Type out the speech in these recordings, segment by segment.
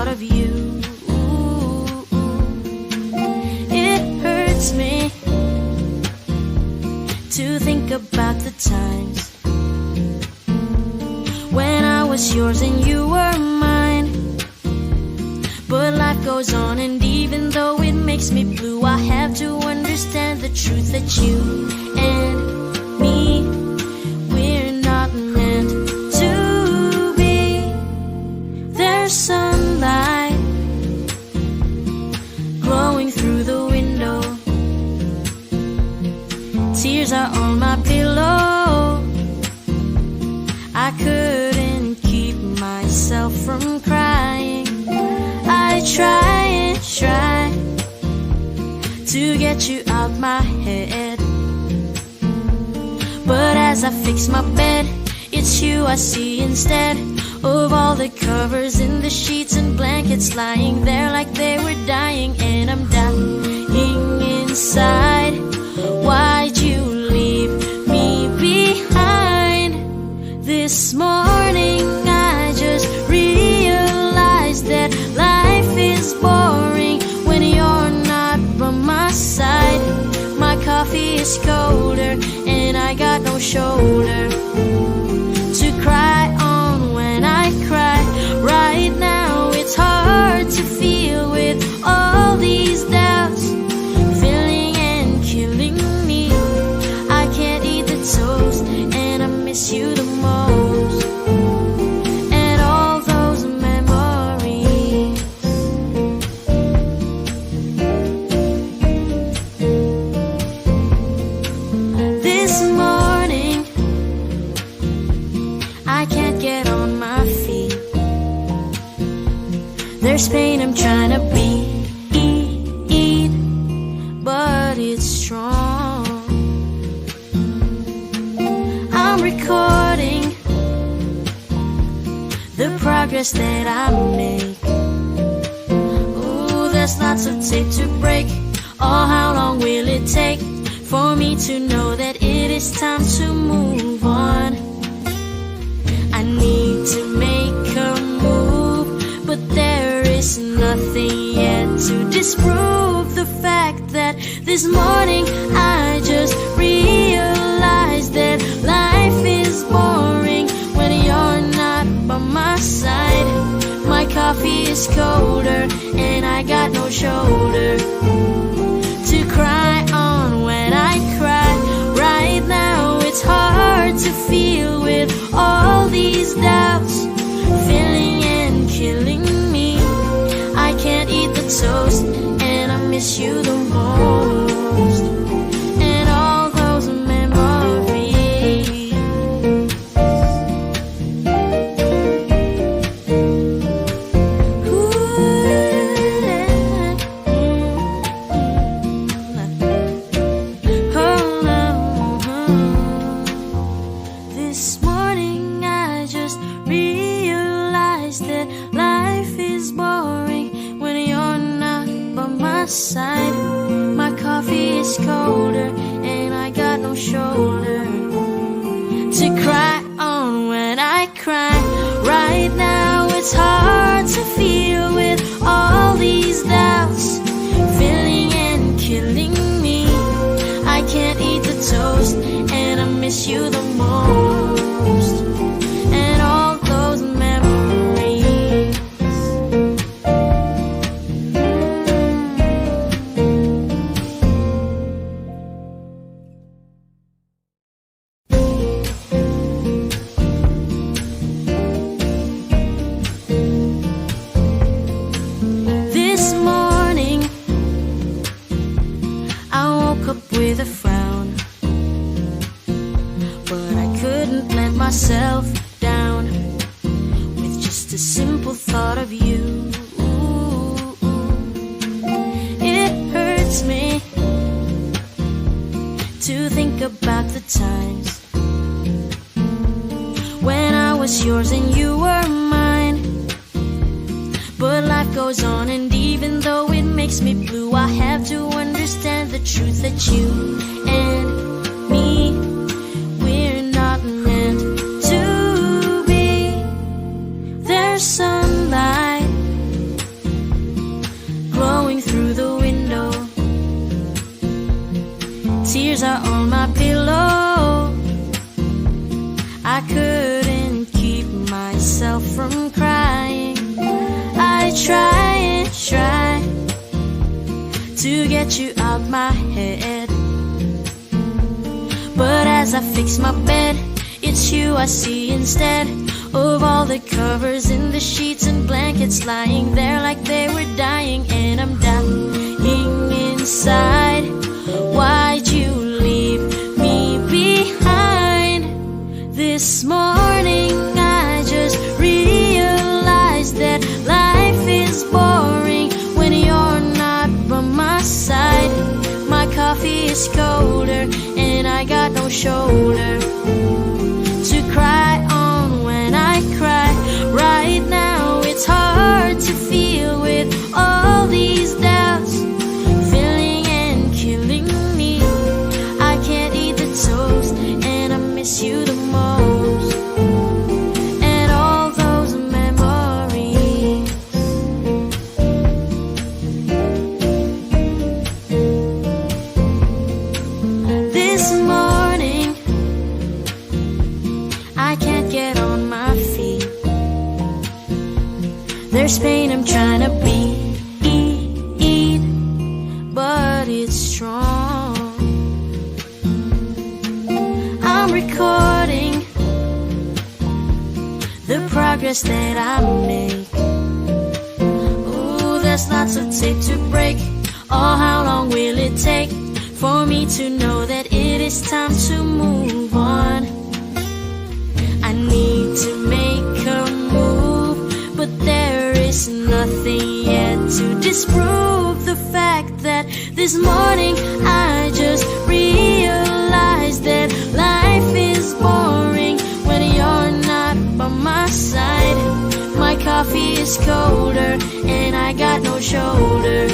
thought of you. It hurts me to think about the times when I was yours and you were mine. But life goes on, and even though it makes me blue, I have to understand the truth that you and me, we're not meant to be. There's sunlight glowing through the window, tears are on my pillow. I couldn't keep myself from crying. I try and try to get you out my head, but as I fix my bed, it's you I see instead of all the covers in the sheets and blankets lying there like they were dying. And I'm dying inside. Why'd you leave me behind? This morning I just realized that life is boring when you're not by my side. My coffee is colder and I got no shoulder to cry on when I cry. Right now it's hard to feel with all these doubts filling and killing me. I can't eat the toast and I miss you the most. And all those memories. This morning I can't get on my feet. There's pain I'm trying to beat, but it's strong. I'm recording the progress that I make. Ooh, there's lots of tape to break. Oh, how long will it take for me to know that it is time to move on? I need to make a move, but there is nothing yet to disprove the fact that this morning I just realized that life is boring when you're not by my side. My coffee is colder and I got no shoulder to cry on when I cry. Right now it's hard to feel with all these doubts filling and killing me. I can't eat the toast and I miss you the most. And all those memories. This morning I just realized that life is boring when you're not by my side. My coffee is colder and I got no shoulder to cry on when I cry. Right now it's hard to feel with all these doubts filling and killing me. I can't eat the toast and I miss you the most. And all those memories. This morning I woke up with a frown, but I couldn't let myself down with just a simple thought of you. It hurts me to think about the times when I was yours and you were mine. But life goes on, and even though it makes me blue, I have to understand the truth that you and me, we're not meant to be. There's sunlight are on my pillow. I couldn't keep myself from crying. I try and try to get you out my head, but as I fix my bed, it's you I see instead of all the covers in the sheets and blankets lying there like they were dying. And I'm dying inside. Why'd you leave me behind? This morning I just realized that life is boring when you're not by my side. My coffee is colder and I got no shoulder to cry on when I cry. Right now it's hard to feel with all these doubts filling and killing me. I can't eat the toast and I miss you the most, and all those memories. This morning I can't get on my feet. There's pain I'm trying to beat, but it's strong. I'm recording the progress that I make. Ooh, there's lots of tape to break. Oh, how long will it take for me to know that it is time to move on? I need to make a move, but there is nothing yet to disprove the fact that this morning I just realized that life is boring when you're not by my side. My coffee is colder and I got no shoulder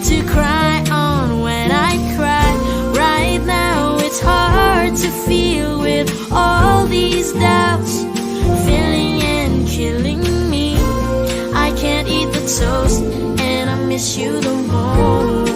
to cry on when I cry. Right now it's hard to feel with all these doubts filling and killing me. I can't eat the toast and I miss you the most.